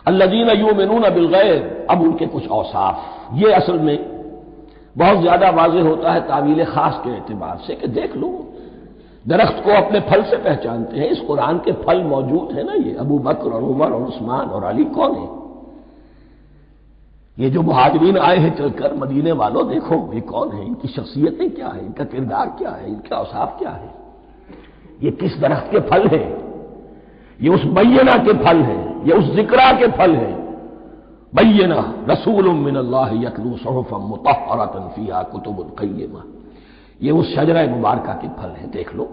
الذین یؤمنون بالغیب، اب ان کے کچھ اوصاف یہ اصل میں بہت زیادہ واضح ہوتا ہے تعویل خاص کے اعتبار سے کہ دیکھ لو درخت کو اپنے پھل سے پہچانتے ہیں، اس قرآن کے پھل موجود ہیں نا، یہ ابو بکر اور عمر اور عثمان اور علی کون ہیں؟ یہ جو مہاجرین آئے ہیں چل کر، مدینے والوں دیکھو یہ کون ہیں، ان کی شخصیتیں کیا ہیں، ان کا کردار کیا ہے، ان کے اوصاف کیا ہے، یہ کس درخت کے پھل ہیں؟ یہ اس بینہ کے پھل ہیں، یہ اس ذکرہ کے پھل ہیں۔ بینہ رسول من اللہ یتلو صحفا مطہرۃ فیہا کتب قیمہ، یہ اس شجرہ مبارکہ کے پھل ہیں، دیکھ لو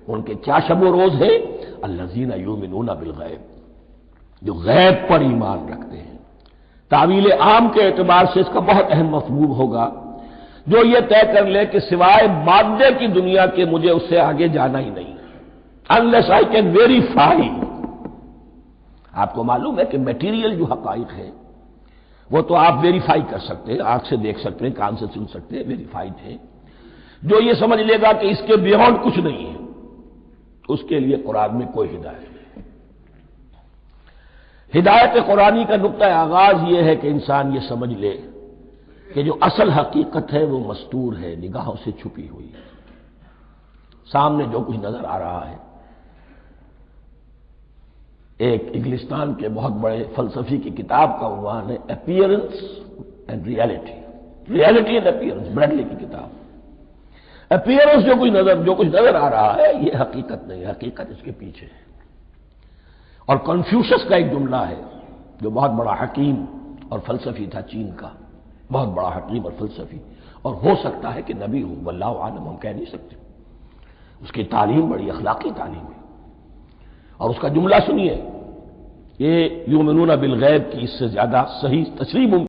ان کے کیا شب و روز ہے۔ الذین یؤمنون بالغیب، جو غیب پر ایمان رکھتے ہیں۔ تعویل عام کے اعتبار سے اس کا بہت اہم مفہوم ہوگا، جو یہ طے کر لے کہ سوائے مادے کی دنیا کے مجھے اس سے آگے جانا ہی نہیں، unless I can verify۔ آپ کو معلوم ہے کہ میٹیریل جو حقائق ہیں وہ تو آپ ویریفائی کر سکتے ہیں، آنکھ سے دیکھ سکتے ہیں، کان سے سن سکتے ہیں، ویریفائڈ ہے۔ جو یہ سمجھ لے گا کہ اس کے بیونڈ کچھ نہیں ہے، اس کے لیے قرآن میں کوئی ہدایت نہیں۔ ہدایت قرآنی کا نقطہ آغاز یہ ہے کہ انسان یہ سمجھ لے کہ جو اصل حقیقت ہے وہ مستور ہے، نگاہوں سے چھپی ہوئی ہے، سامنے جو کچھ نظر آ رہا ہے۔ ایک انگلستان کے بہت بڑے فلسفی کی کتاب کا عنوان ہے appearance and reality, reality and appearance, Bradley کی کتاب۔ اپیئرنس جو کچھ نظر آ رہا ہے یہ حقیقت نہیں، حقیقت اس کے پیچھے ہے۔ اور کنفیوشس کا ایک جملہ ہے جو بہت بڑا حکیم اور فلسفی تھا، چین کا بہت بڑا حکیم اور فلسفی، اور ہو سکتا ہے کہ نبی ہو، واللہ عالم، ہم کہہ نہیں سکتے۔ اس کی تعلیم بڑی اخلاقی تعلیم ہے، اور اس کا جملہ سنیے، یہ یؤمنون بالغیب کی اس سے زیادہ صحیح تشریح